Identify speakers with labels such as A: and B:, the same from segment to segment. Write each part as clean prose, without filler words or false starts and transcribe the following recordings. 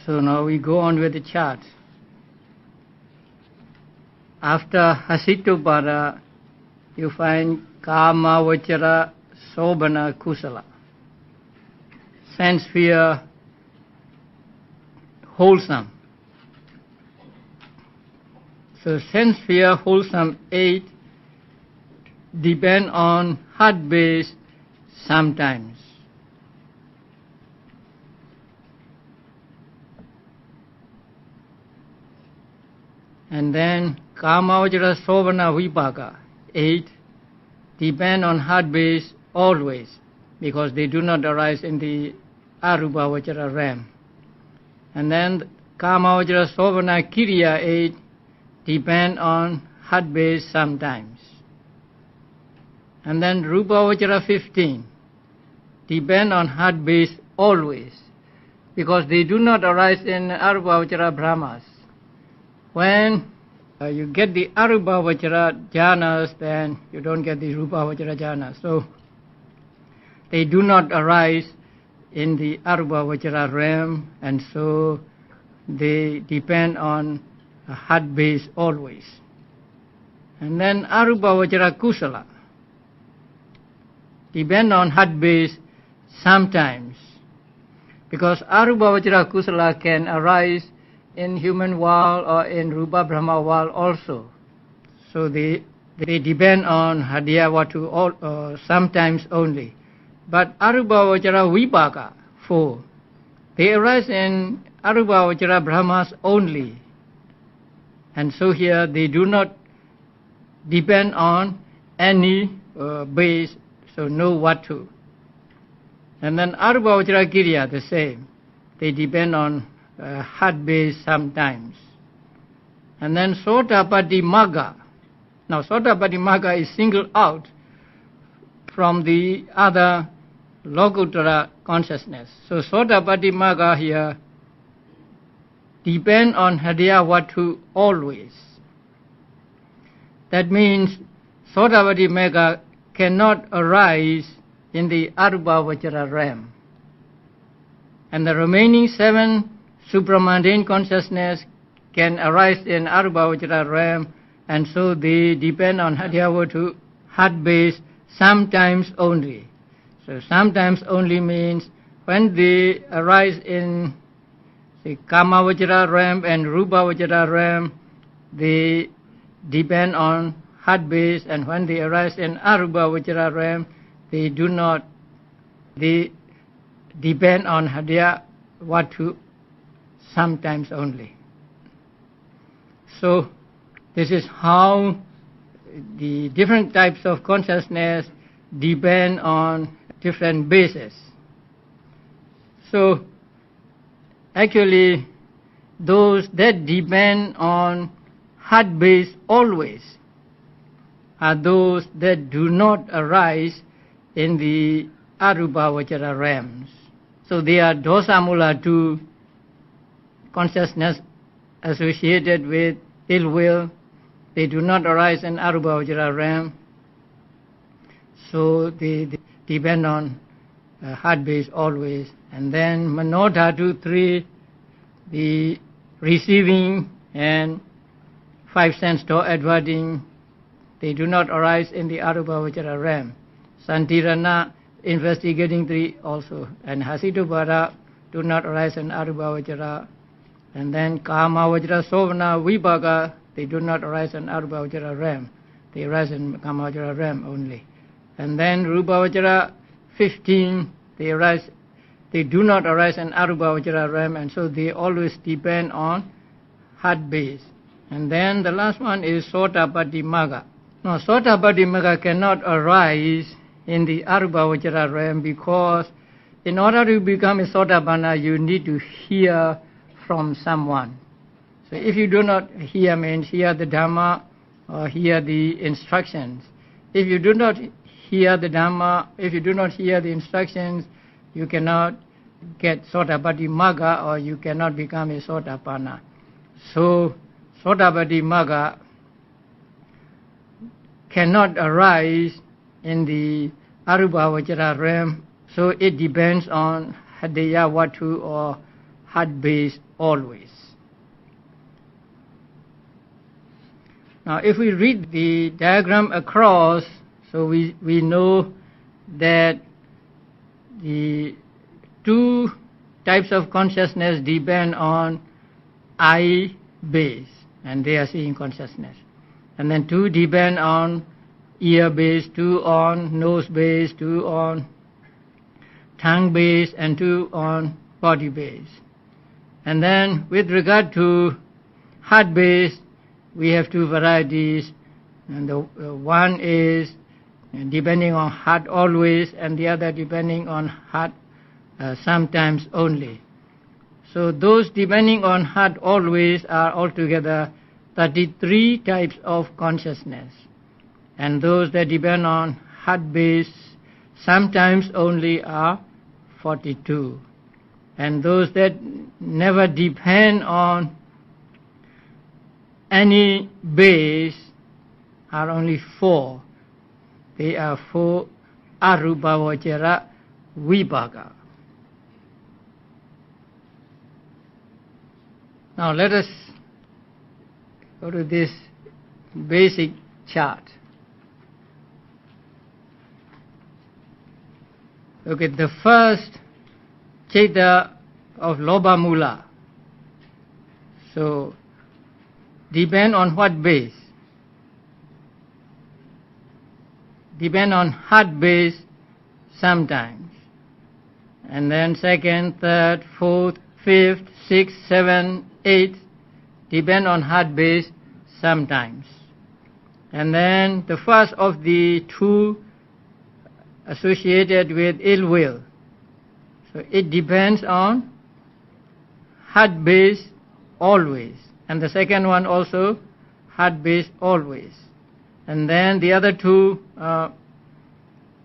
A: So now we go on with the chart. After Hasitopada, you find Kama, Vachara, Sobhana, Kusala. Sense sphere, wholesome. So sense sphere, wholesome 8 depend on heart base sometimes. And then Kama, Vajra, Sobhana, Vipaka 8 depend on heart base always, because they do not arise in the Arupa Vajra realm. And then Kama, Vajra, Sobhana, Kiriya 8 depend on heart base sometimes. And then Rupa Vajra 15 depend on heart base always, because they do not arise in Arupa Vajra Brahmas. When you get the Arupa Vajra jhanas, then you don't get the Rupa Vajra jhanas. So they do not arise in the Arupa Vajra realm, and so they depend on a heart base always. And then Arupa Vajra Kusala depend on heart base sometimes, because Arupa Vajra Kusala can arise in human world or in Rupa Brahma world also. So they depend on Hadiyavatu sometimes only. But Arupa Vajra Vipaka 4, they arise in Arupa Vajra Brahmas only. And so here they do not depend on any base, so no Vatu. And then Arupa Vajra Kiriya the same. They depend on heart base sometimes. And then Sotapatti Magga. Now Sotapatti Magga is singled out from the other Lokuttara consciousness. So Sotapatti Magga here depend on Hadiyavatu always. That means Sotapatti Magga cannot arise in the Arupa Vajra realm. And the remaining 7 supramundane consciousness can arise in Arupa Vajra realm, and so they depend on Hadiyavatu heart base sometimes only. So sometimes only means when they arise in the Kama Vajra realm and Rupa Vajra realm, they depend on heart base, and when they arise in Arupa Vajra realm, they do not, they depend on Hadiyavatu sometimes only. So this is how the different types of consciousness depend on different bases. So actually those that depend on heart base always are those that do not arise in the Arupa Vajra realms. So they are dosamula 2 consciousness associated with ill will. They do not arise in Arupa Vajra realm. So they depend on heart base always. And then Manodhatu 3, the receiving and 5 sense door adverting, they do not arise in the Arupa Vajra realm. Santirana, investigating 3 also, and Hasitopada do not arise in Arupa Vajra. And then Kama Vajra Sobhana Vipaka, they do not arise in Arupa Vajra realm. They arise in Kama Vajra realm only. And then Rupa Vajra 15, they do not arise in Arupa Vajra realm, and so they always depend on heart base. And then the last one is Sotapatti Magga. Now Sotapatti Magga cannot arise in the Arupa Vajra realm, because in order to become a Sotapanna, you need to hear from someone. So if you do not hear, means hear the Dhamma or hear the instructions. If you do not hear the Dhamma, if you do not hear the instructions, you cannot get Sotapatti Magga, or you cannot become a Sotapanna. So Sotapatti Magga cannot arise in the Arupa Vajra realm, so it depends on Hadiyavatu or heart-based always. Now if we read the diagram across, so we know that the two types of consciousness depend on eye base, and they are seeing consciousness. And then two depend on ear base, two on nose base, two on tongue base, and two on body base. And then with regard to heart base, we have two varieties, and the one is depending on heart always, and the other depending on heart sometimes only. So those depending on heart always are altogether 33 types of consciousness, and those that depend on heart base sometimes only are 42, and those that never depend on any base are only 4. They are 4 arubhavachara vibhaka. Now let us go to this basic chart. Look at the first Cheta of Lobha Mula. So depend on what base? Depend on heart base sometimes. And then second, third, fourth, fifth, sixth, seventh, eighth depend on heart base sometimes. And then the first of the two associated with ill will. So it depends on heart base always. And the second one also heart base always. And then the other two,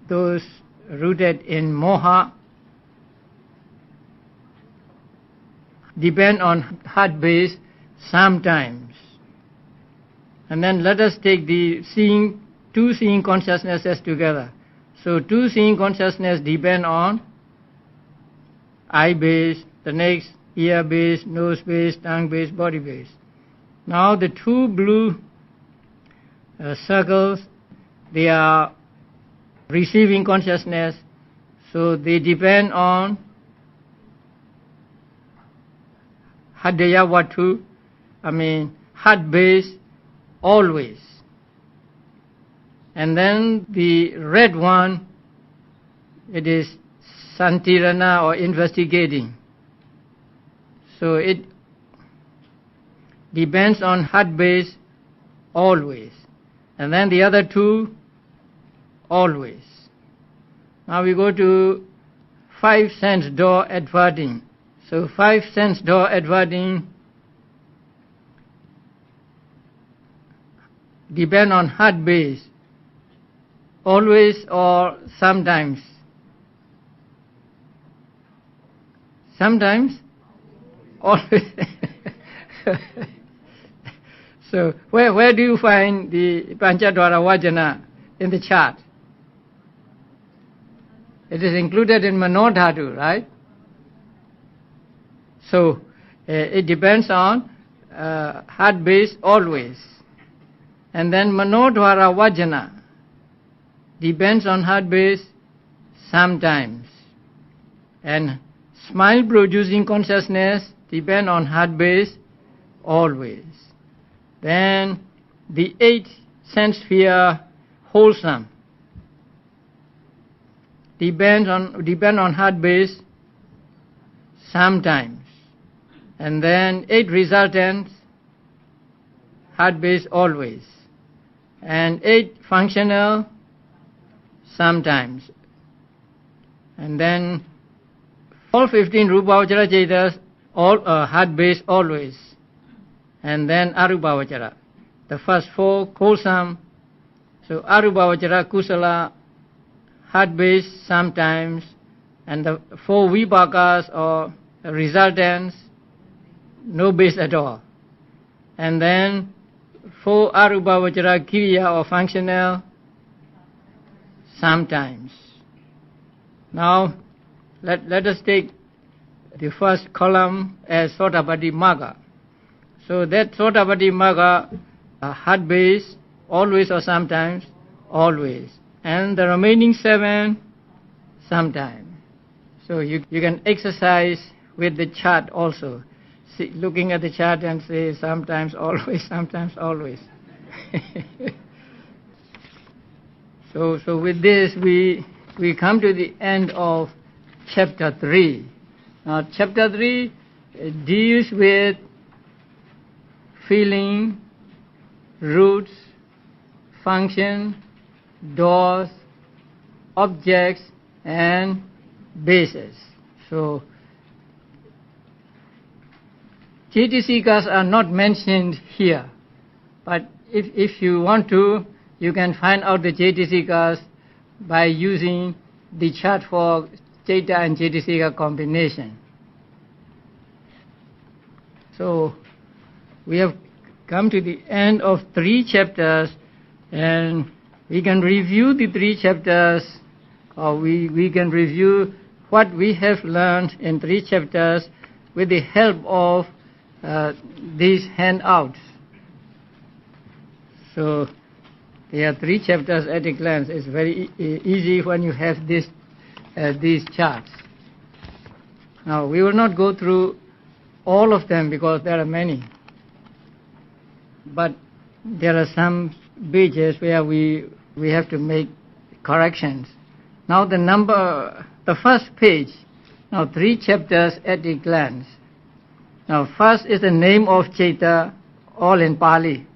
A: those rooted in moha, depend on heart base sometimes. And then let us take the two seeing consciousnesses together. So two seeing consciousness depend on eye base, the next ear base, nose base, tongue base, body base. Now the two blue circles, they are receiving consciousness, so they depend on Hadaya Vatu, heart base always. And then the red one, it is Santirana or investigating. So it depends on heart base always. And then the other two, always. Now we go to 5 sense door adverting. So 5 sense door adverting depend on heart base always or sometimes. Sometimes? Always. So where do you find the Panchadwara Vajana in the chart? It is included in Manodhatu, right? So it depends on heart base always. And then Manodhara Vajana depends on heart base sometimes. And smile producing consciousness depend on heart base always. Then the 8 sense sphere wholesome depend on heart base sometimes. And then 8 resultants heart base always. And 8 functional sometimes. And then all 15 Rupavachara Chetas all heart base always. And then Arupavachara. The first 4 wholesome. So Arupavachara Kusala heart base sometimes. And the 4 Vipakas or resultants no base at all. And then 4 Arupavachara Kiriya or functional sometimes. Now let us take the first column as Sotapaddi Magga. So that Sotapaddi Magga, heart base, always or sometimes, always. And the remaining 7, sometimes. So you can exercise with the chart also. See, looking at the chart and say sometimes, always, sometimes, always. So with this we come to the end of chapter 3. Now chapter 3 deals with feeling, roots, function, doors, objects and bases. So Chaitasikas are not mentioned here, but if you want to, you can find out the Chaitasikas by using the chart for Chaita and Chaitasika combination. So we have come to the end of 3 chapters, and we can review the 3 chapters, or we can review what we have learned in 3 chapters with the help of these handouts. So there are 3 chapters at a glance. It's very easy when you have these charts. Now we will not go through all of them because there are many, but there are some pages where we have to make corrections. Now the first page, now 3 chapters at a glance. Now first is the name of Chaita, all in Pali.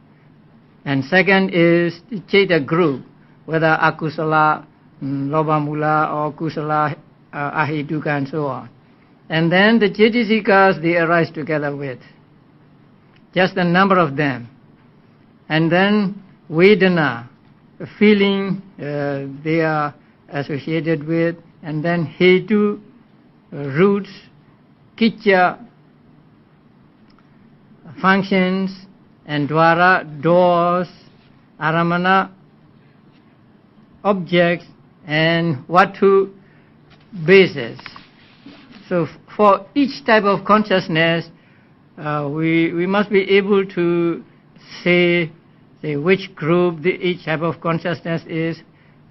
A: And second is the Chaita group, whether Akusala, Lobamula or Kusala, Ahituka and so on. And then the Chaitasikas they arise together with, just the number of them. And then Vedana, the feeling they are associated with, and then Hetu, roots, Kitya, functions, and Dwara, doors, Aramana, objects, and Vatu, bases. So for each type of consciousness, we must be able to say which group each type of consciousness is,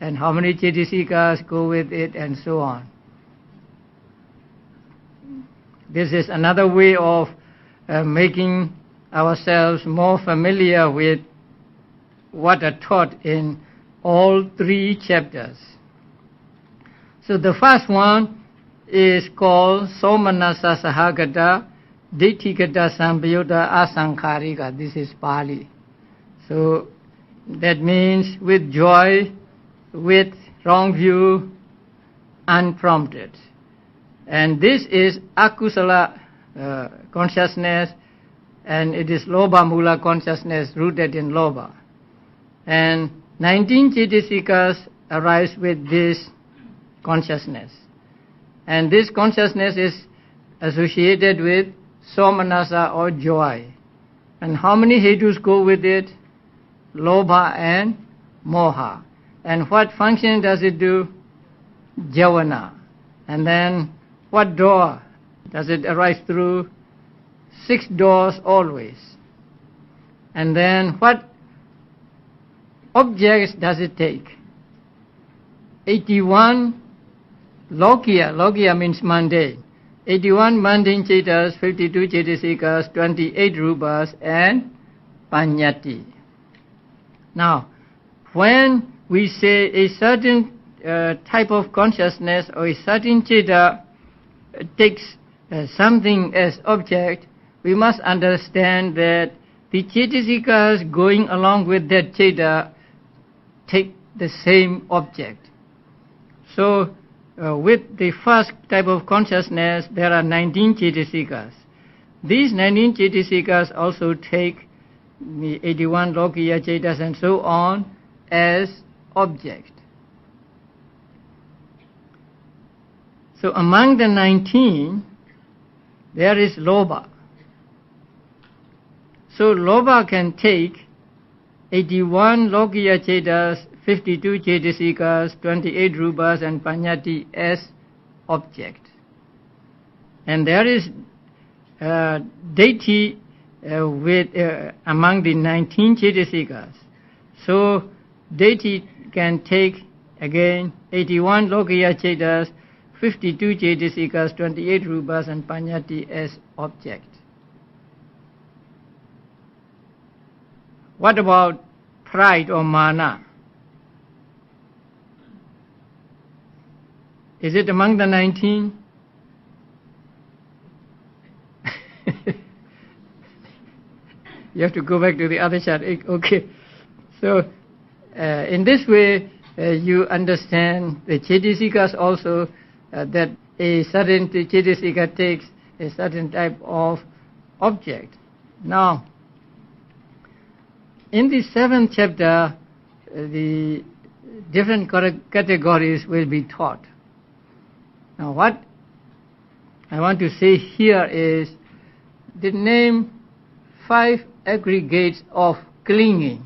A: and how many Chaitasikas go with it, and so on. This is another way of making ourselves more familiar with what are taught in all 3 chapters. So the first one is called Somanasa Sahagata Ditthikata Sampayutta Asankharika. This is Pali. So that means with joy, with wrong view, unprompted. And this is Akusala consciousness, and it is Loba Mula consciousness rooted in Loba. And 19 Chaitasikas arise with this consciousness. And this consciousness is associated with Somanasa or joy. And how many Hetus go with it? Lobha and Moha. And what function does it do? Javana. And then what door does it arise through? 6 doors always. And then what objects does it take? 81 Lokiya. Lokiya means mundane. 81 mundane Chaitas, 52 Chaitasikas, 28 Rupas and Panyati. Now, when we say a certain type of consciousness or a certain Chaita takes something as object, we must understand that the Chaitasikas going along with that Chaita take the same object. So with the first type of consciousness, there are 19 Chaitasikas. These 19 Chaitasikas also take the 81 Lokiya Chaitas and so on as object. So among the 19, there is Loba. So Loba can take 81 Lokiya Chaitas, 52 Chaitasikas, 28 Rupas and Panyati as object. And there is deity with among the 19 Cetasikas. So deity can take again 81 Lokiya Cetas, 52 Cetasikas, 28 Rupas and Panyati as object. What about pride or mana? Is it among the 19? You have to go back to the other chart. Okay. So, in this way, you understand the Cetasikas also, that a certain Cetasika takes a certain type of object. Now, in the 7th chapter, the different categories will be taught. Now, what I want to say here is the name 5 aggregates of clinging.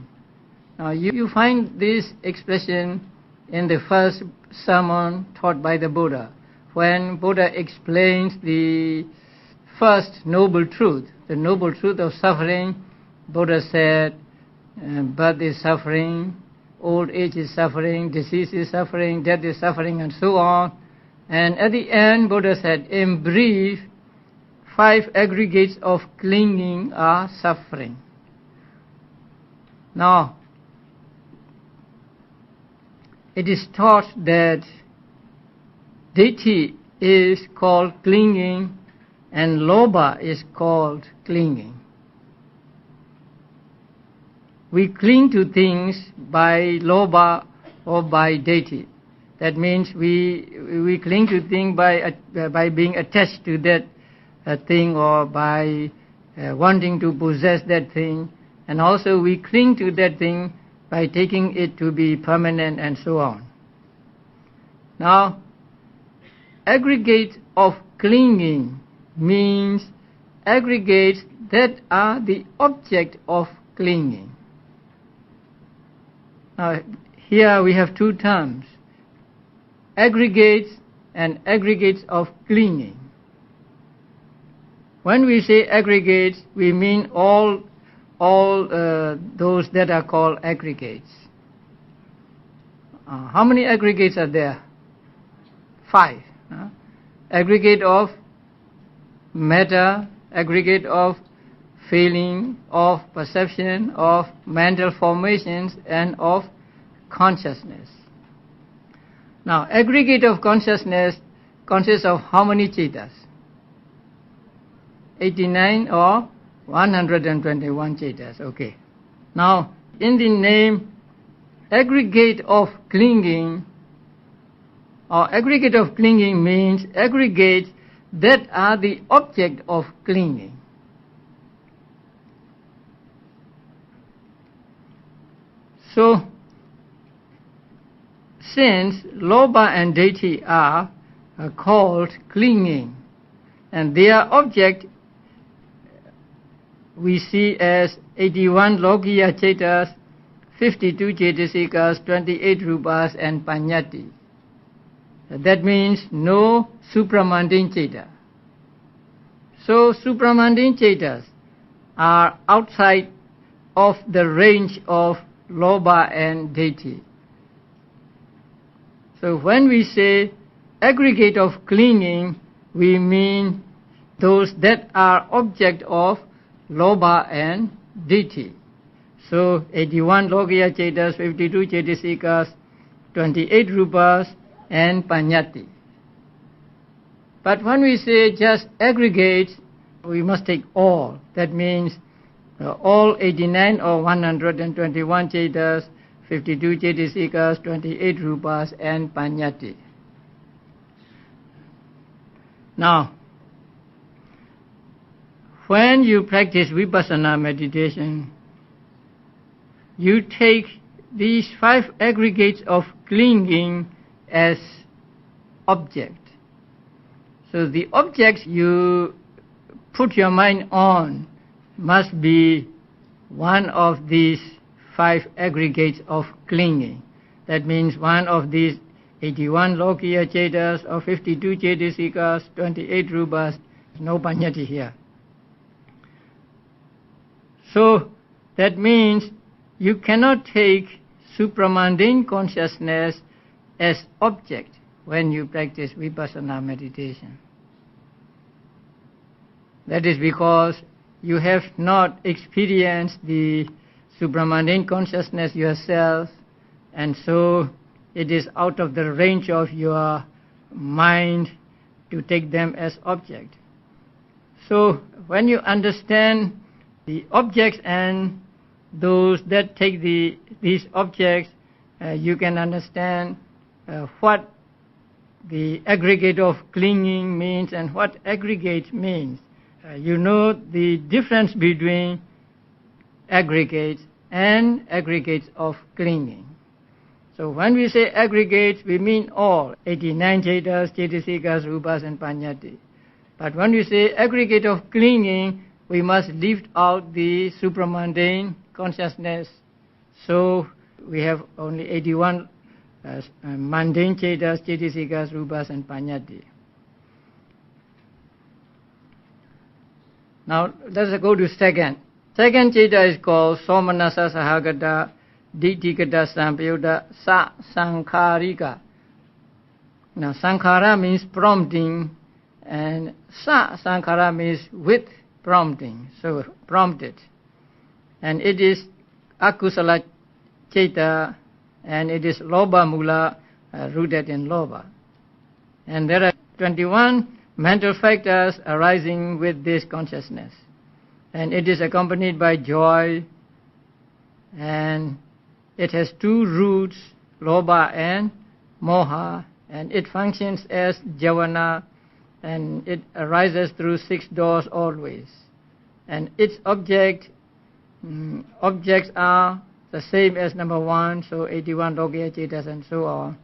A: Now, you find this expression in the first sermon taught by the Buddha. When Buddha explains the first noble truth, the noble truth of suffering, Buddha said, birth is suffering, old age is suffering, disease is suffering, death is suffering, and so on. And at the end, Buddha said, in brief, 5 aggregates of clinging are suffering. Now, it is taught that ditthi is called clinging and lobha is called clinging. We cling to things by lobha or by ditthi. That means we cling to things by being attached to that thing or by wanting to possess that thing, and also we cling to that thing by taking it to be permanent and so on. Now, aggregate of clinging means aggregates that are the object of clinging. Now, here we have 2 terms, aggregates and aggregates of clinging. When we say aggregates, we mean all those that are called aggregates. How many aggregates are there? 5. Aggregate of matter, aggregate of feeling, of perception, of mental formations, and of consciousness. Now, aggregate of consciousness consists of how many cetas? 89 or 121 cetas. Okay. Now, in the name aggregate of clinging, or aggregate of clinging means aggregates that are the object of clinging. So, since lobha and ditthi are called clinging, and their object we see as 81 Lokiya Cetas, 52 Cetasikas, 28 Rupas and Panyati. That means no supramundane Ceta. So supramundane Cetas are outside of the range of lobha and ditthi. So when we say aggregate of clinging, we mean those that are object of lobha and ditthi. So 81 Lokiya Cetas, 52 Cetasikas, 28 Rupas and Panyati. But when we say just aggregates, we must take all. That means all 89 or 121 Cetas, 52 Cetasikas, 28 Rupas and Panyati. Now, when you practice vipassana meditation, you take these 5 aggregates of clinging as object. So the objects you put your mind on must be one of these 5 aggregates of clinging. That means one of these 81 Lokiya Cetas or 52 Cetasikas, 28 Rupas No Panyati here. So that means you cannot take supramundane consciousness as object when you practice vipassana meditation. That is because you have not experienced the supramundane consciousness yourself, and so it is out of the range of your mind to take them as object. So when you understand the objects and those that take these objects, you can understand what the aggregate of clinging means and what aggregate means. You know the difference between aggregates and aggregates of clinging. So when we say aggregates, we mean all 89 cetas, cetasikas, rupas and panyati. But when we say aggregate of clinging, we must leave out the supramundane consciousness. So we have only 81 mundane cetas, cetasikas, rupas and panyati. Now let's go to second. Second ceta is called somanasa sahagata ditthikata sampayutta sa sankharika. Now sankhara means prompting, and sa sankhara means with prompting, so prompted. And it is akusala ceta, and it is lobha mula, rooted in lobha. And there are 21 mental factors arising with this consciousness. And it is accompanied by joy, and it has two roots, lobha and moha, and it functions as javana, and it arises through 6 doors always. And its objects are the same as number 1, so 81 lokiya cetas and so on.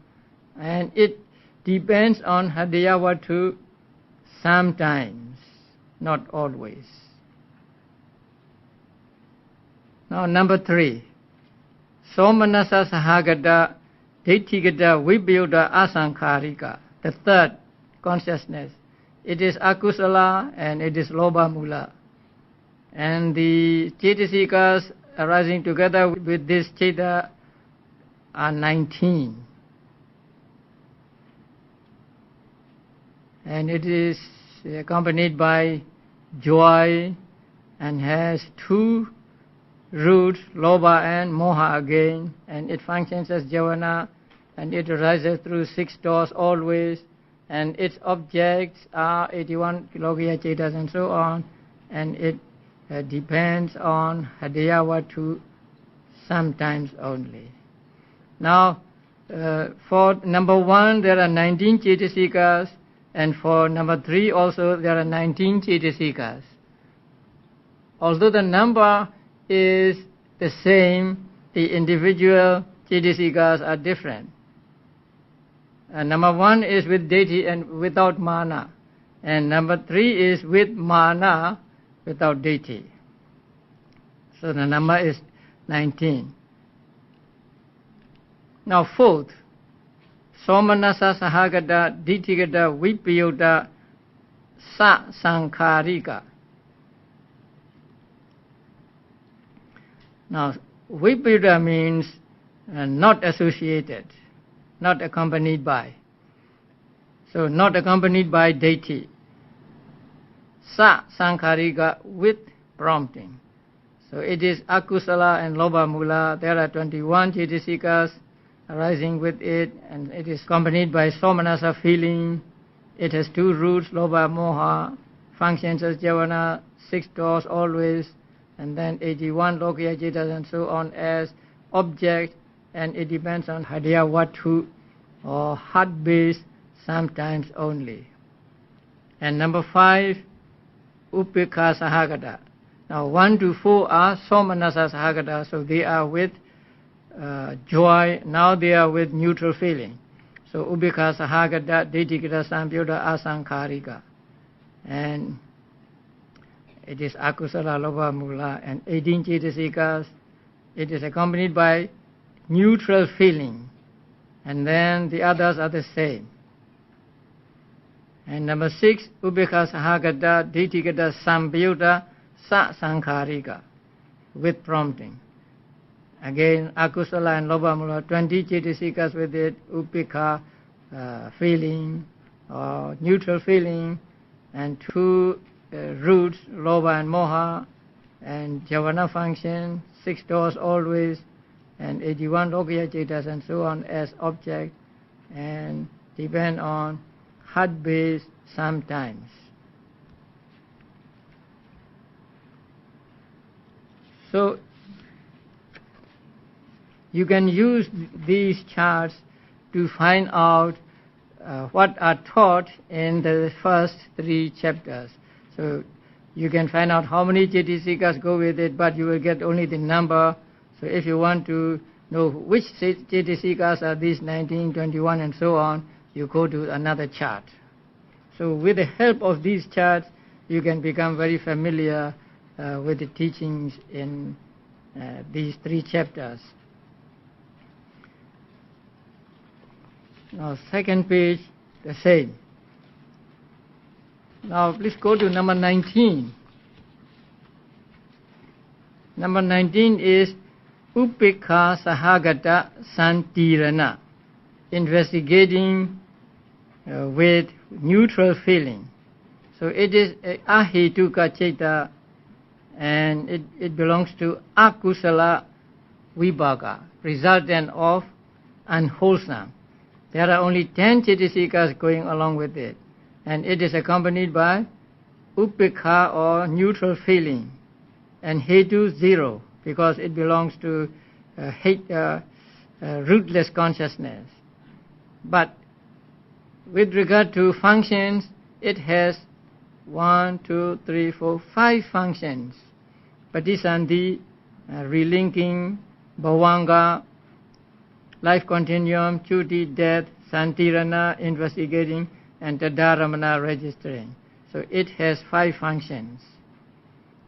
A: And it depends on hadayavatu sometimes, not always. Now number 3, somanasa sahagata ditthikata vipayutta asankharika, the third consciousness. It is akusala and it is lobha mula. And the cetasikas arising together with this ceta are 19. And it is accompanied by joy and has 2 roots, lobha and moha again, and it functions as javana, and it arises through 6 doors always, and its objects are 81 lokiya cetas and so on, and it depends on hadayavatu sometimes only. Now for number 1 there are 19 cetasikas, and for number 3 also there are 19 cetasikas. Although the number is the same, the individual cetasikas are different. Number 1 is with deity and without mana, and number 3 is with mana without deity. So the number is 19. Now fourth, somanasa sahagata ditthikata vipayutta sa sankharika. Now vipayutta means not associated, not accompanied by. So not accompanied by deity. Sa sankharika, with prompting. So it is akusala and lobha mula. There are 21 cetasikas arising with it, and it is accompanied by somanasa feeling. It has 2 roots, lobha moha, functions as javana, 6 doors always, and then 81 lokiya cetas and so on as object, and it depends on hadayavatu or heart base sometimes only. And number 5, upekha sahagata. Now 1 to 4 are somanasa sahagata, so they are with joy. Now they are with neutral feeling. So upekha sahagata ditthikata sampayutta asankharika, and it is akusala lobha mula, and 18 cetasikas. It is accompanied by neutral feeling, and then the others are the same. And number 6, Ubekha Sahagata Ditthigata Sampayutta Sa Sankharika, with prompting. Again, Akusala and Lobha 20 Cetasikas with it, Upekha, feeling, or neutral feeling, and 2 roots, Lobha and Moha, and Javana function, 6 doors always, and 81 Lokaya Cetas and so on as object, and depend on heart base sometimes. So you can use these charts to find out what are taught in the first 3 chapters. So you can find out how many Cetasikas go with it, but you will get only the number. So if you want to know which Cetasikas are these 19, 21 and so on, you go to another chart. So with the help of these charts, you can become very familiar with the teachings in these 3 chapters. Now, second page, the same. Now, please go to number 19. Number 19 is Upekha Sahagata Santirana, investigating with neutral feeling. So it is Ahetuka Ceta, and it belongs to Akusala Vibhaka, resultant of unwholesome. There are only 10 Cetasikas going along with it, and it is accompanied by Upekha or neutral feeling, and Hetu 0, because it belongs to rootless consciousness. But with regard to functions, it has 1, 2, 3, 4, 5 functions. Patisandhi, relinking, Bhavanga, life continuum, Chuti, death, Santirana, investigating, and Tadaramana, registering. So it has 5 functions.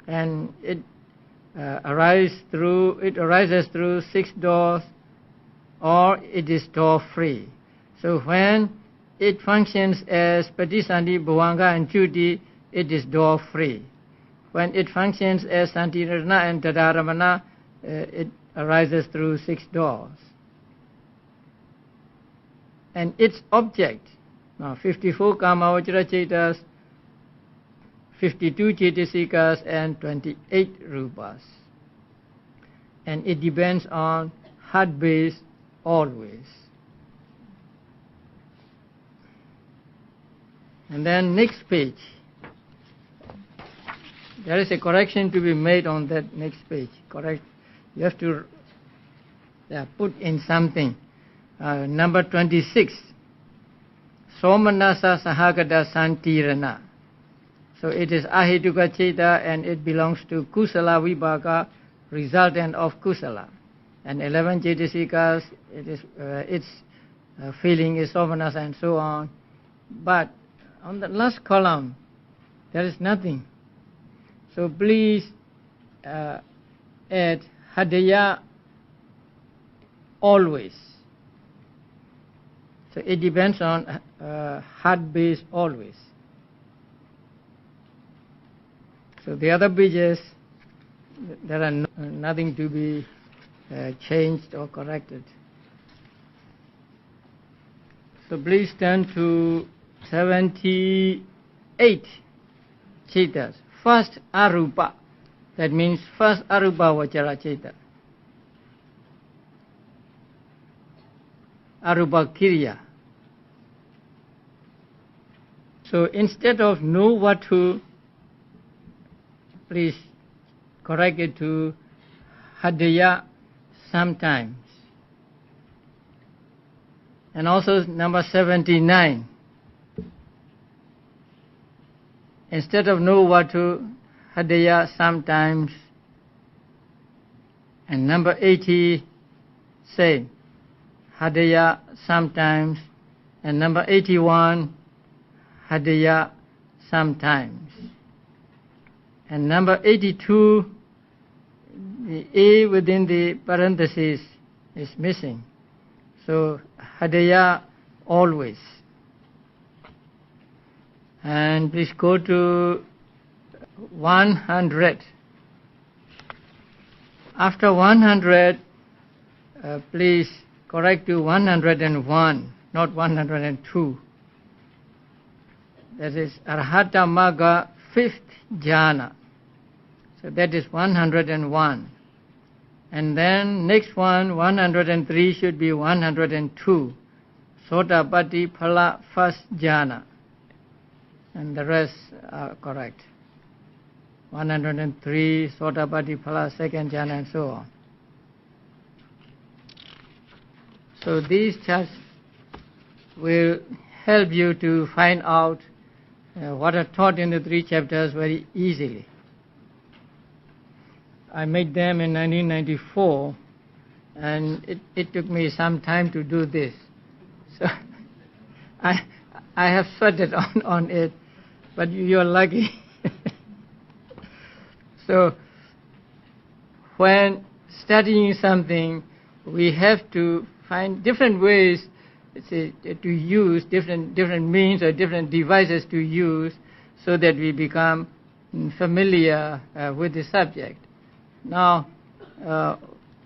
A: And it arises through 6 doors, or it is door free. So when it functions as Patisandhi, Bhavanga and Chuti, it is door free. When it functions as Santirana and Tadaramana, it arises through 6 doors. And its object, now 54 Kamavachara Cetas, 52 Cetasikas and 28 Rupas. And it depends on heart base always. And then next page. There is a correction to be made on that next page. Correct. You have to put in something. Number 26. Somanasa Sahagata Santirana. So it is Ahetuka Ceta, and it belongs to Kusala Vibhaka, resultant of Kusala. And 11 Cetasikas, its feeling is Somanasa and so on. But on the last column, there is nothing. So please add Hadaya always. So it depends on heart base always. So the other pages, there are nothing to be changed or corrected. So please turn to 78 Cetas. First Arupa, that means first Arupa Vachara Ceta. Arupa Kriya. So instead of know what to, please correct it to Hadaya sometimes. And also number 79. Instead of know what to, Hadaya sometimes. And number 80, same. Hadaya sometimes. And number 81, Hadaya sometimes. And number 82, the A within the parenthesis is missing. So Hadaya always. And please go to 100. After 100, please correct to 101, not 102. That is Arhata Magga, 5th jhana. So that is 101. And then next one, 103 should be 102. Sotapatti Phala, 1st jhana. And the rest are correct. 103, Sotapatti Phala, 2nd jhana, and so on. So these charts will help you to find out what are taught in the 3 chapters very easily. I made them in 1994, and it took me some time to do this. So I have sweated on it, but you're lucky. So when studying something, we have to find different ways to use, different means or different devices to use, so that we become familiar with the subject. Now,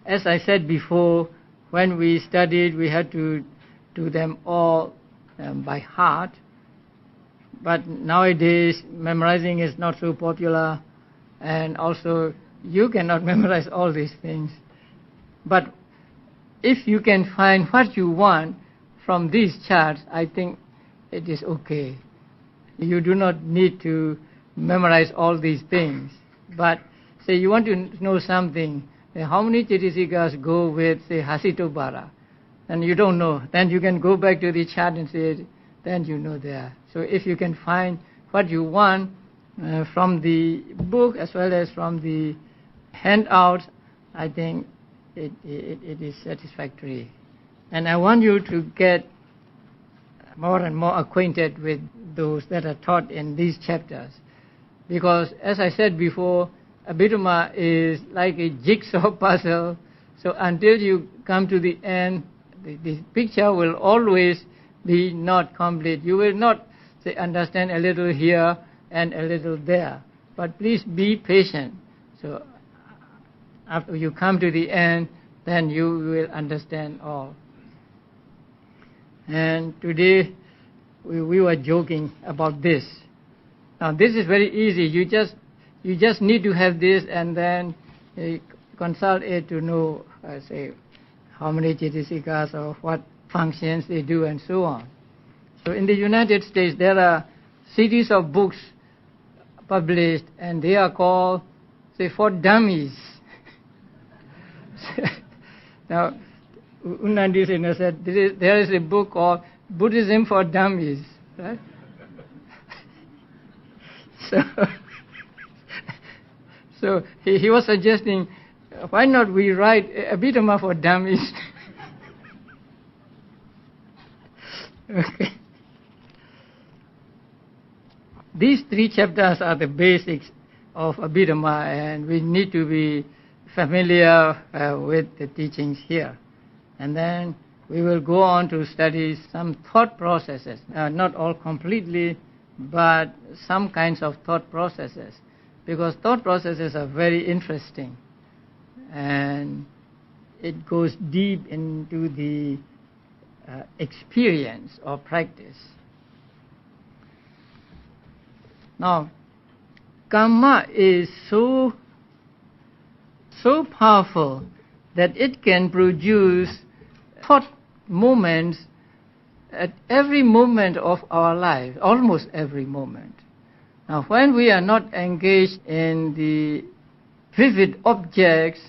A: as I said before, when we studied, we had to do them all by heart. But nowadays, memorizing is not so popular, and also you cannot memorize all these things. But if you can find what you want from these charts, I think it is okay. You do not need to memorize all these things. But say you want to know something, how many Chaitasikas go with, say, Hasitobhara, and you don't know, then you can go back to the chart and say, then you know there. So if you can find what you want from the book as well as from the handouts, I think it is satisfactory. And I want you to get more and more acquainted with those that are taught in these chapters. Because as I said before, Abhidhamma is like a jigsaw puzzle. So until you come to the end, the picture will always be not complete. You will not, say, understand a little here and a little there. But please be patient. So after you come to the end, then you will understand all. And today we were joking about this. Now this is very easy. You just need to have this, and then consult it to know, say, how many Chaitasikas or what functions they do and so on. So in the United States, there are series of books published, and they are called, say, for dummies. Now, Unandi Sena said, there is a book called Buddhism for Dummies, right? So he was suggesting, why not we write Abhidhamma for dummies? Okay. These 3 chapters are the basics of Abhidhamma, and we need to be familiar with the teachings here. And then we will go on to study some thought processes, not all completely, but some kinds of thought processes, because thought processes are very interesting, and it goes deep into the experience or practice. Now, karma is so powerful that it can produce thought moments at every moment of our life, almost every moment. Now, when we are not engaged in the vivid objects,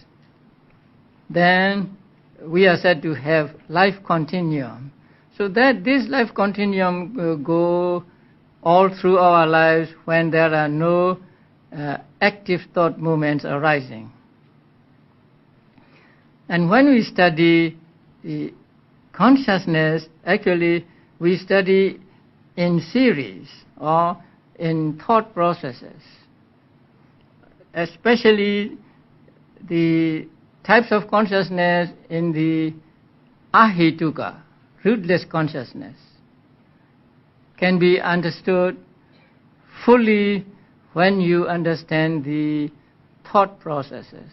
A: then we are said to have life continuum. So that this life continuum will go all through our lives when there are no active thought movements arising. And when we study the consciousness, actually we study in series or in thought processes, especially the types of consciousness in the ahituka, rootless consciousness, can be understood fully when you understand the thought processes.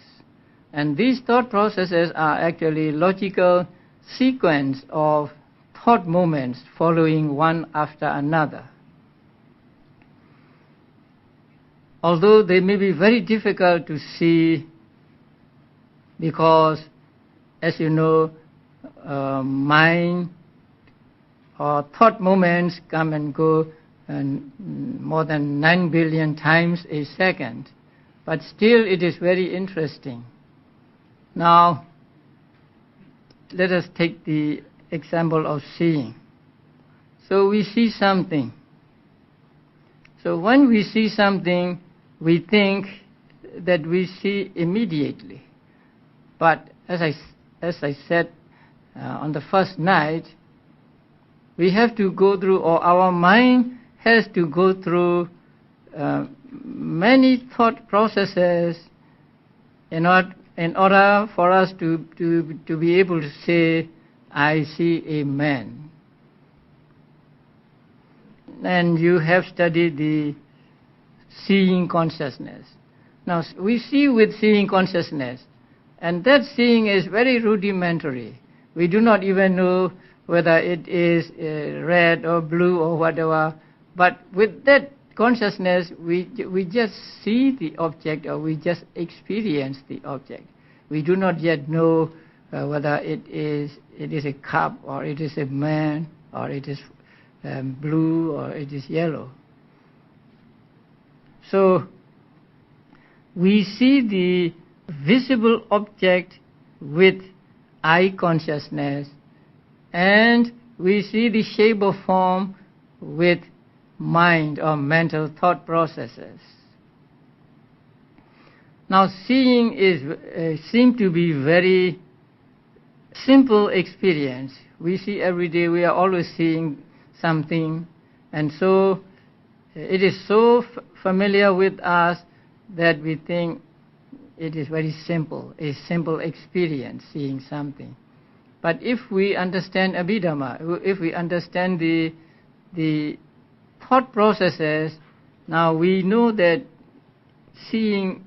A: And these thought processes are actually logical sequence of thought movements following one after another. Although they may be very difficult to see because, as you know, mind or thought moments come and go more than 9 billion times a second. But still it is very interesting. Now, let us take the example of seeing. So we see something. So when we see something, we think that we see immediately. But as I said on the first night, we have to go through, or our mind has to go through many thought processes in order for us to be able to say, I see a man. And you have studied the seeing consciousness. Now, we see with seeing consciousness, and that seeing is very rudimentary. We do not even know whether it is red or blue or whatever, but with that consciousness, we just see the object, or we just experience the object. We do not yet know whether it is a cup, or it is a man, or it is blue, or it is yellow. So we see the visible object with eye consciousness, and we see the shape or form with mind or mental thought processes. Now, seeing seems to be very simple experience. We see every day, we are always seeing something, and so it is so familiar with us that we think it is very simple, a simple experience, seeing something. But if we understand Abhidhamma, if we understand the thought processes, now we know that seeing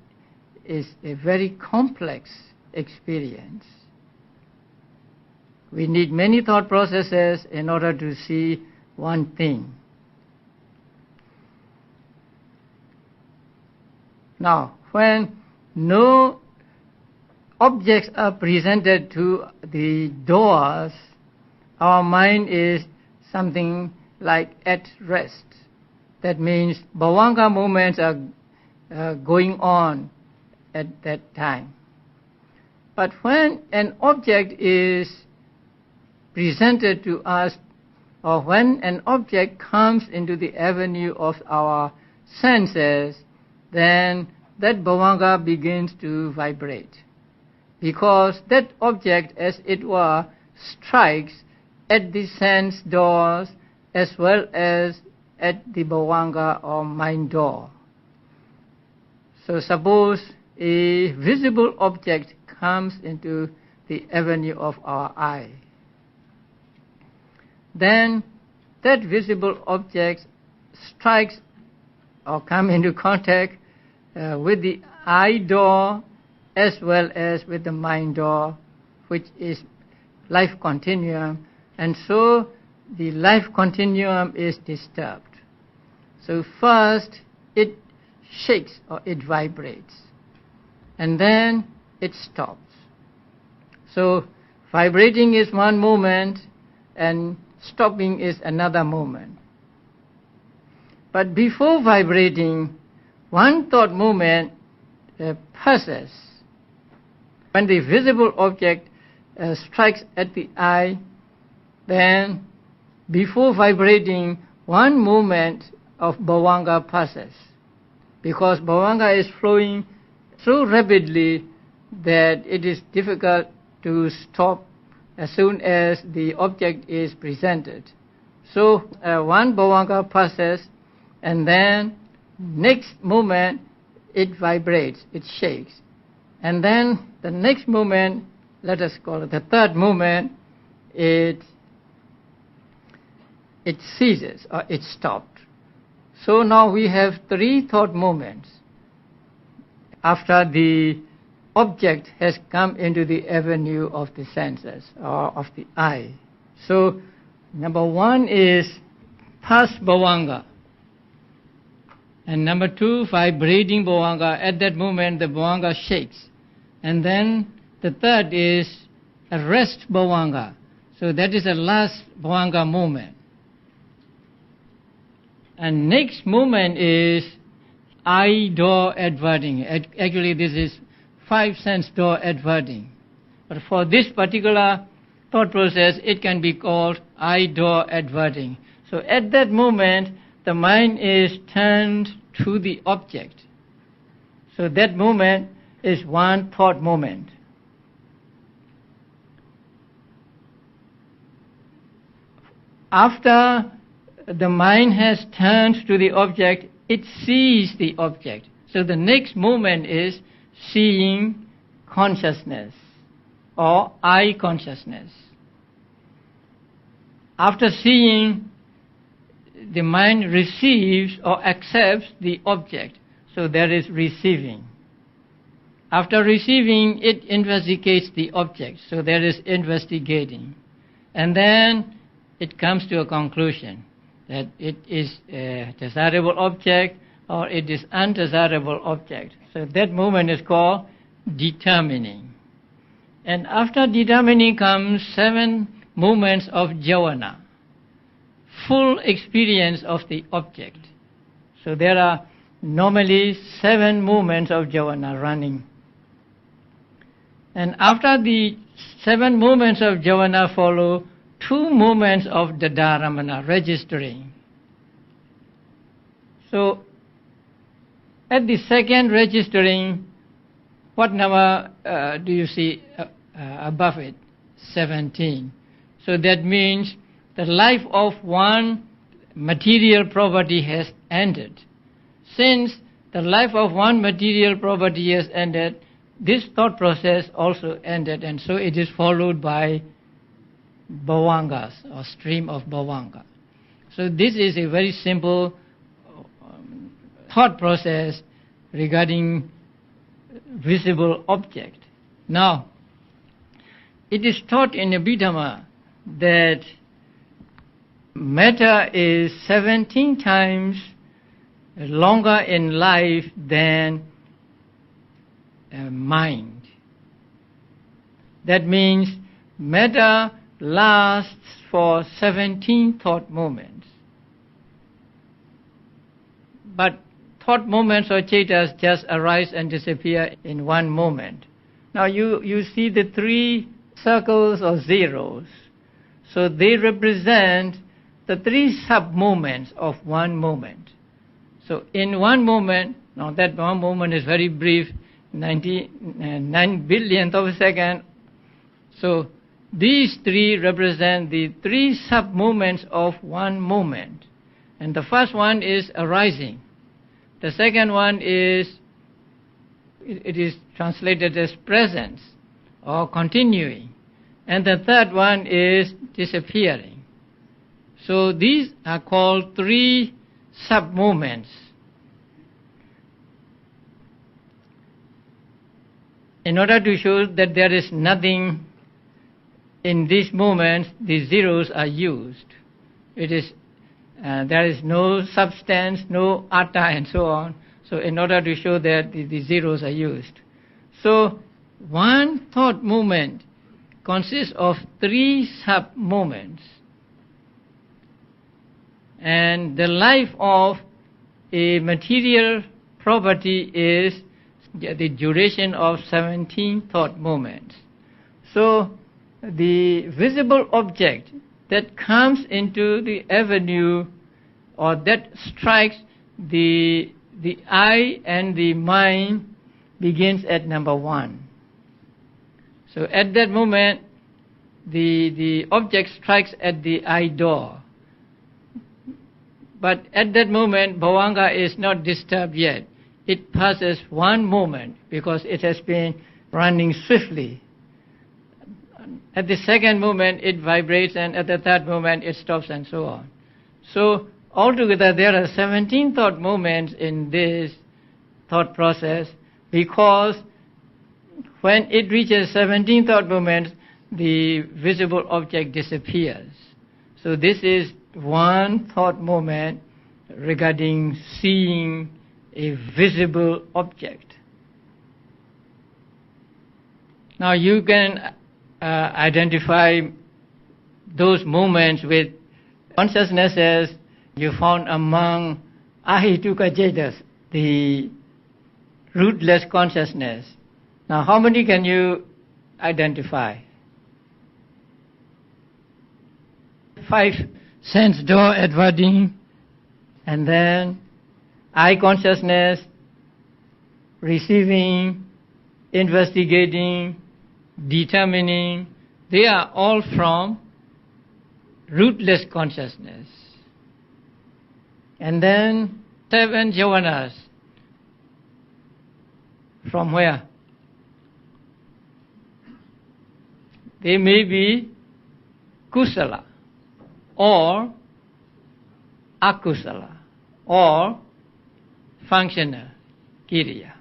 A: is a very complex experience. We need many thought processes in order to see one thing. Now, when no objects are presented to the doors, our mind is something like at rest. That means bhavanga movements are going on at that time. But when an object is presented to us, or when an object comes into the avenue of our senses, then that bhavanga begins to vibrate. Because that object, as it were, strikes at the sense doors as well as at the bhavanga or mind door. So suppose a visible object comes into the avenue of our eye. Then that visible object strikes or come into contact with the eye door as well as with the mind door, which is life continuum, and so the life continuum is disturbed. So first it shakes or it vibrates, and then it stops. So vibrating is one moment and stopping is another moment. But before vibrating, one thought movement passes. When the visible object strikes at the eye, then before vibrating, one movement of bhavanga passes. Because bhavanga is flowing so rapidly that it is difficult to stop as soon as the object is presented. So one bhavanga passes, and then next moment it vibrates, it shakes. And then the next moment, let us call it the third moment, it ceases or it stopped. So now we have 3 thought moments after the object has come into the avenue of the senses or of the eye. So number 1 is past bhavanga, and number 2 vibrating bhavanga. At that moment the bhavanga shakes, and then the third is a rest bhavanga. So that is the last bhavanga movement. And next movement is eye door adverting. Actually this is 5 sense door adverting. But for this particular thought process, it can be called eye door adverting. So at that moment, the mind is turned to the object. So that moment is one thought moment. After the mind has turned to the object, it sees the object. So the next moment is seeing consciousness or eye consciousness. After seeing, the mind receives or accepts the object. So there is receiving. After receiving, it investigates the object. So there is investigating. And then it comes to a conclusion that it is a desirable object or it is undesirable object. So that moment is called determining. And after determining comes 7 moments of jhana, full experience of the object. So there are normally 7 moments of jhana running. And after the 7 moments of jhana follow 2 moments of dadaramana, registering. So at the second registering, what number do you see above it? 17. So that means the life of one material property has ended. Since the life of one material property has ended, this thought process also ended, and so it is followed by bhavangas or stream of bhavanga. So this is a very simple thought process regarding visible object. Now, it is taught in Abhidhamma that matter is 17 times longer in life than mind. That means matter lasts for 17 thought moments. But thought moments or chetas just arise and disappear in one moment. Now you see the 3 circles or zeros. So they represent the 3 sub-moments of one moment. So in one moment, now that one moment is very brief, 99 billionth of a second. So these 3 represent the 3 sub-moments of one moment. And the first one is arising. The second one is, it is translated as presence or continuing. And the third one is disappearing. So these are called 3 sub-moments. In order to show that there is nothing in these moments, the zeros are used. It is there is no substance, no atta, and so on. So in order to show that the zeros are used. So one thought moment consists of 3 sub-moments. And the life of a material property is the duration of 17 thought moments. So the visible object that comes into the avenue or that strikes the eye and the mind begins at number 1. So at that moment, the object strikes at the eye door. But at that moment, bhavanga is not disturbed yet. It passes one moment because it has been running swiftly. At the second moment, it vibrates, and at the third moment, it stops, and so on. So altogether there are 17 thought moments in this thought process, because when it reaches 17 thought moments, the visible object disappears. So this is one thought moment regarding seeing a visible object. Now you can identify those moments with consciousnesses you found among ahituka cetas, the rootless consciousness. Now how many can you identify? 5 sense door adverting, and then eye consciousness, receiving, investigating, determining, they are all from rootless consciousness. And then 7 jhanas. From where? They may be kusala or akusala or functional kiriya.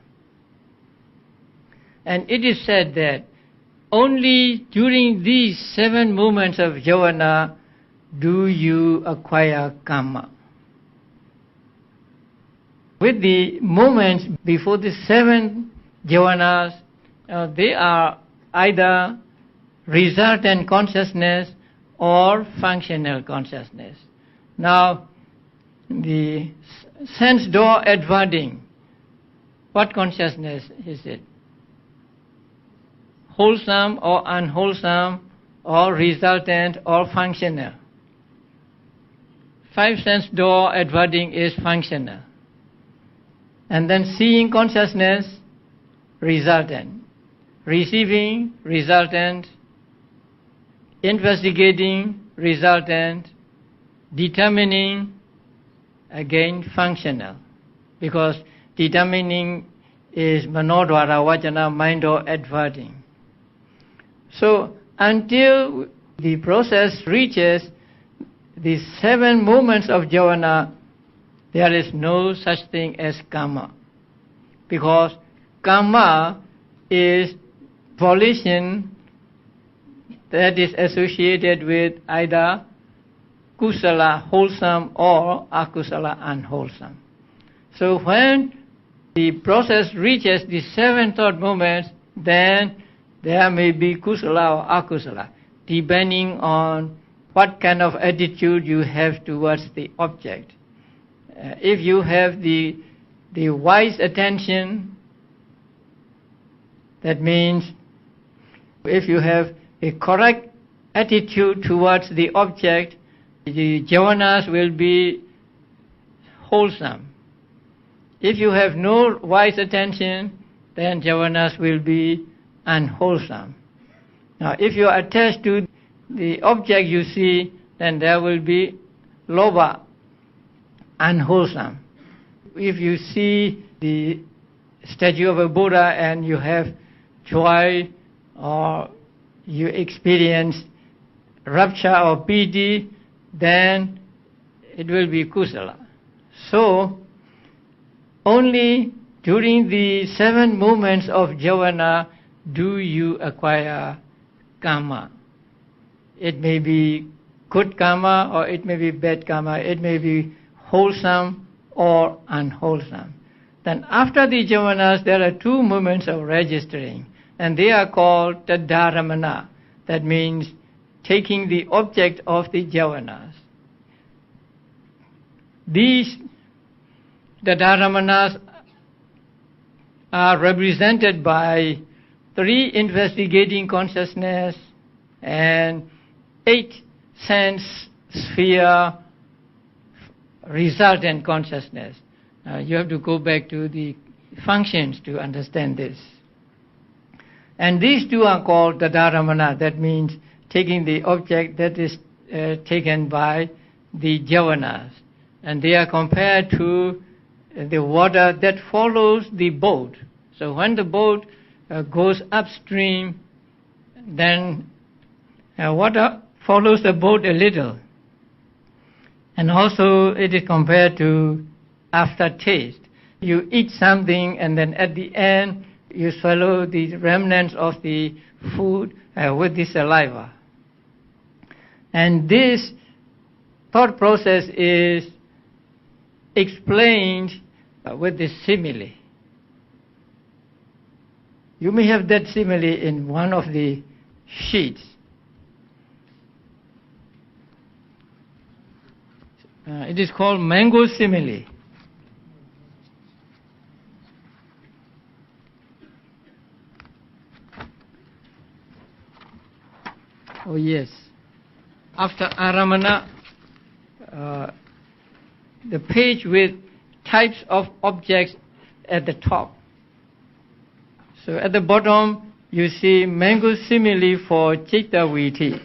A: And it is said that only during these 7 moments of jhana do you acquire karma. With the moments before the 7 jhanas, they are either resultant consciousness or functional consciousness. Now, the sense door adverting, what consciousness is it? Wholesome or unwholesome, or resultant or functional? 5 sense door adverting is functional. And then seeing consciousness, resultant. Receiving, resultant. Investigating, resultant. Determining, again functional. Because determining is manodvara, vajana, mind or adverting. So until the process reaches the 7 moments of jhana, there is no such thing as karma. Because karma is volition that is associated with either kusala, wholesome, or akusala, unwholesome. So when the process reaches the 7 thought moments, then there may be kusala or akusala, depending on what kind of attitude you have towards the object. If you have the wise attention, that means if you have a correct attitude towards the object, the jhanas will be wholesome. If you have no wise attention, then jhanas will be unwholesome. Now, if you are attached to the object you see, then there will be lobha, unwholesome. If you see the statue of a Buddha and you have joy, or you experience rapture or piti, then it will be kusala. So, only during the 7 moments of jhana do you acquire karma. It may be good karma or it may be bad karma. It may be wholesome or unwholesome. Then after the jhanas, there are 2 moments of registering, and they are called tadharamana. That means taking the object of the jhanas. These tadharamanas are represented by 3 investigating consciousness and 8 sense sphere resultant consciousness. You have to go back to the functions to understand this. And these 2 are called tadharamana. That means taking the object that is taken by the jhanas. And they are compared to the water that follows the boat. So when the boat goes upstream, then water follows the boat a little. And also it is compared to aftertaste. You eat something and then at the end you swallow the remnants of the food with the saliva. And this thought process is explained with the simile. You may have that simile in one of the sheets. It is called mango simile. Oh yes. After Aramana, the page with types of objects at the top. So at the bottom you see mango simile for Chitta Viti.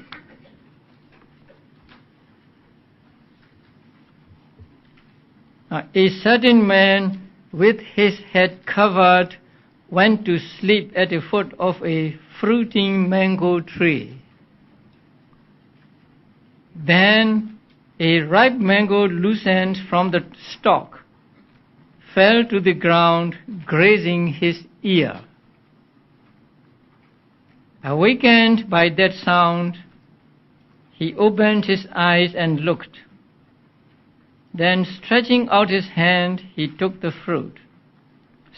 A: A certain man with his head covered went to sleep at the foot of a fruiting mango tree. Then a ripe mango loosened from the stalk, fell to the ground, grazing his ear. Awakened by that sound, he opened his eyes and looked. Then, stretching out his hand, he took the fruit,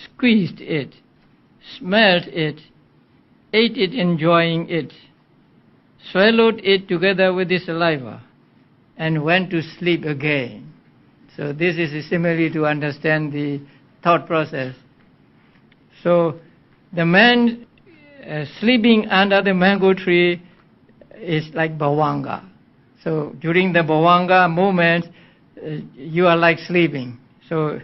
A: squeezed it, smelled it, ate it enjoying it, swallowed it together with his saliva, and went to sleep again. So this is a simile to understand the thought process. So the man sleeping under the mango tree is like bhavanga. So during the bhavanga moment, you are like sleeping. So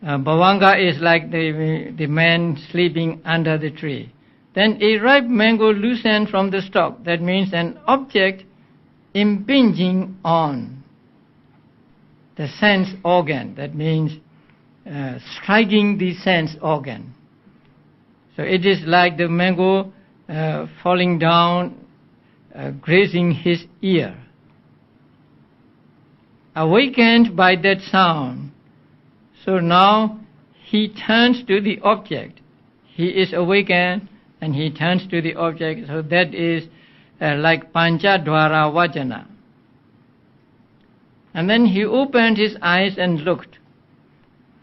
A: bhavanga is like the man sleeping under the tree. Then a ripe mango loosened from the stalk. That means an object impinging on the sense organ. That means striking the sense organ. So it is like the mango falling down, grazing his ear. Awakened by that sound, so now he turns to the object. He is awakened and he turns to the object. So that is like Panchadvara Vajana. And then he opened his eyes and looked.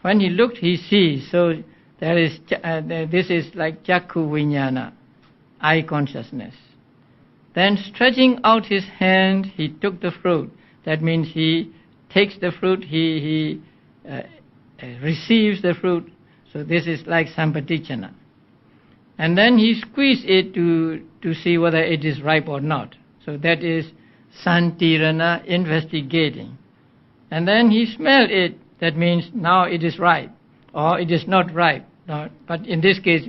A: When he looked, he sees. So there is this is like Chakku Vijnana, eye consciousness. Then stretching out his hand, he took the fruit. That means he takes the fruit, he receives the fruit. So this is like Sampatichana. And then he squeezed it to see whether it is ripe or not. So that is Santirana, investigating. And then he smelled it. That means now it is ripe, or it is not ripe. But in this case,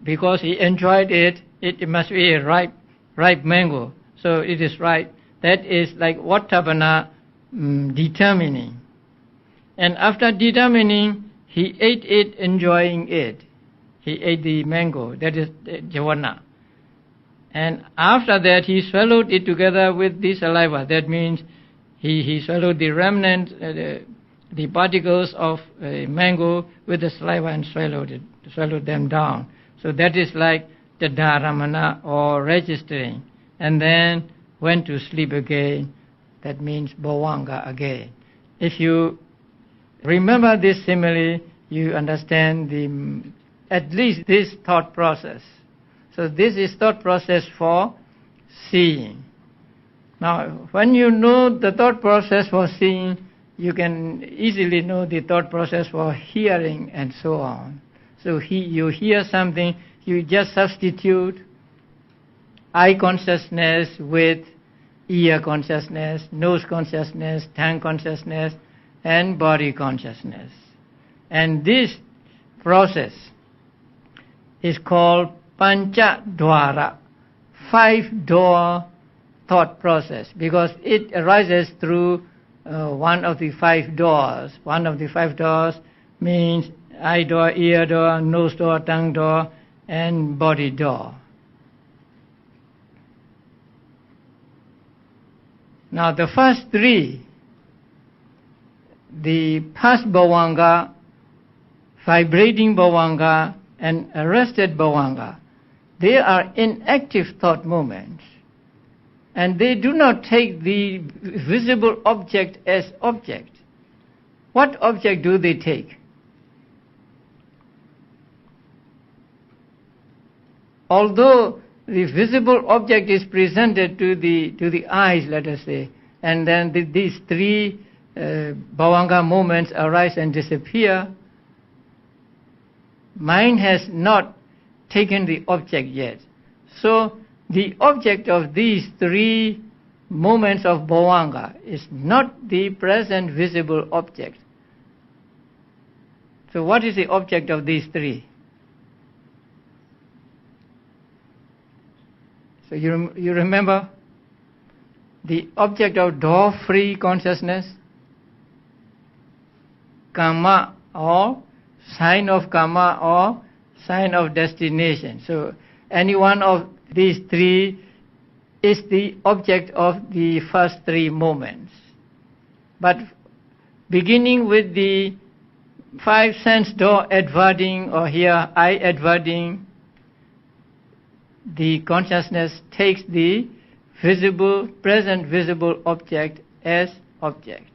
A: because he enjoyed it, it must be a ripe mango. So it is ripe. That is like Vattabana determining. And after determining, he ate it, enjoying it. He ate the mango, that is Javana. And after that, he swallowed it together with the saliva. That means he swallowed the remnant, the particles of mango with the saliva and swallowed them down. So that is like the dharamana or registering. And then went to sleep again. That means bhavanga again. If you remember this simile, you understand at least this thought process. So this is thought process for seeing. Now, when you know the thought process for seeing, you can easily know the thought process for hearing and so on. So you hear something, you just substitute eye consciousness with ear consciousness, nose consciousness, tongue consciousness, and body consciousness. And this process is called Panchadvara, 5-door thought process, because it arises through one of the 5 doors. One of the 5 doors means eye door, ear door, nose door, tongue door, and body door. Now the first three, the past bhavanga, vibrating bhavanga, and arrested bhavanga, they are inactive thought moments. And they do not take the visible object as object. What object do they take? Although the visible object is presented to the eyes, let us say, and then these three bhavanga moments arise and disappear, mind has not taken the object yet. So the object of these three moments of bhavanga is not the present visible object. So what is the object of these three? So you remember the object of door-free consciousness, karma or sign of karma or sign of destination. So any one of these three is the object of the first three moments. But beginning with the five sense door adverting, or here eye adverting, the consciousness takes the visible, present visible object as object.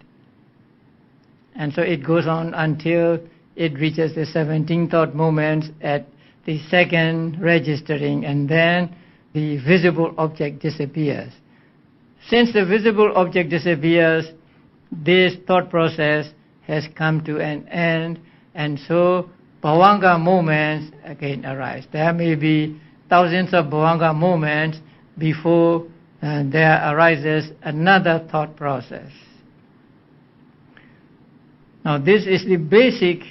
A: And so it goes on until it reaches the 17 thought moments at the second registering, and then the visible object disappears. Since the visible object disappears, this thought process has come to an end, and so bhavanga moments again arise. There may be thousands of bhavanga moments before there arises another thought process. Now this is the basic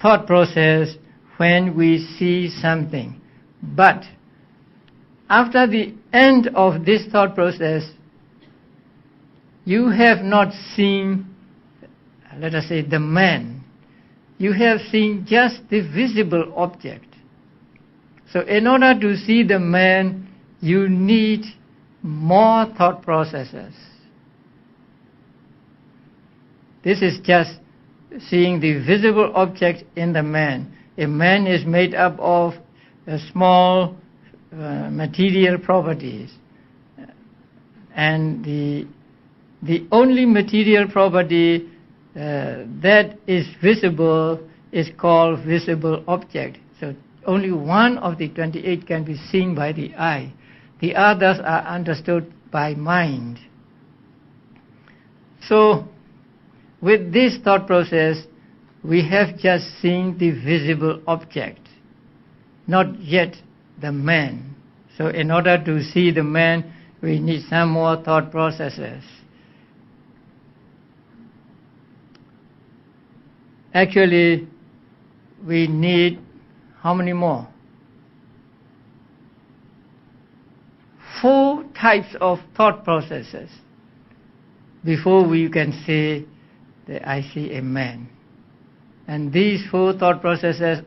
A: thought process when we see something. But after the end of this thought process, you have not seen, let us say, the man. You have seen just the visible object. So in order to see the man, you need more thought processes. This is just seeing the visible object in the man. A man is made up of small material properties, and the only material property that is visible is called visible object. So only one of the 28 can be seen by the eye. The others are understood by mind. So with this thought process, we have just seen the visible object, not yet the man. So in order to see the man, we need some more thought processes. Actually, we need how many more? 4 types of thought processes before we can say that I see a man. And these 4 thought processes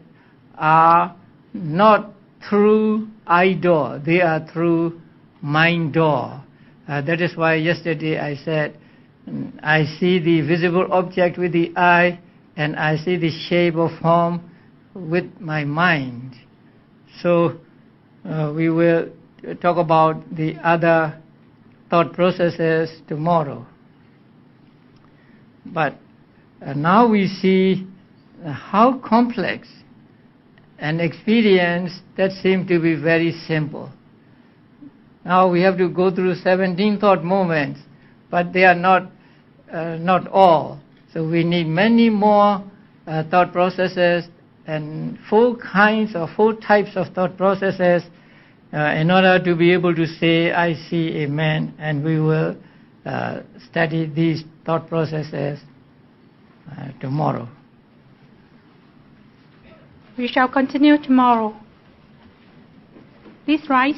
A: are not through eye door, they are through mind door. That is why yesterday I said, I see the visible object with the eye, and I see the shape of form with my mind. So we will talk about the other thought processes tomorrow. But now we see how complex an experience that seemed to be very simple. Now we have to go through 17 thought moments, but they are not all. So we need many more thought processes and 4 types of thought processes in order to be able to say, I see a man, and we will study these thought processes tomorrow.
B: We shall continue tomorrow. Please rise.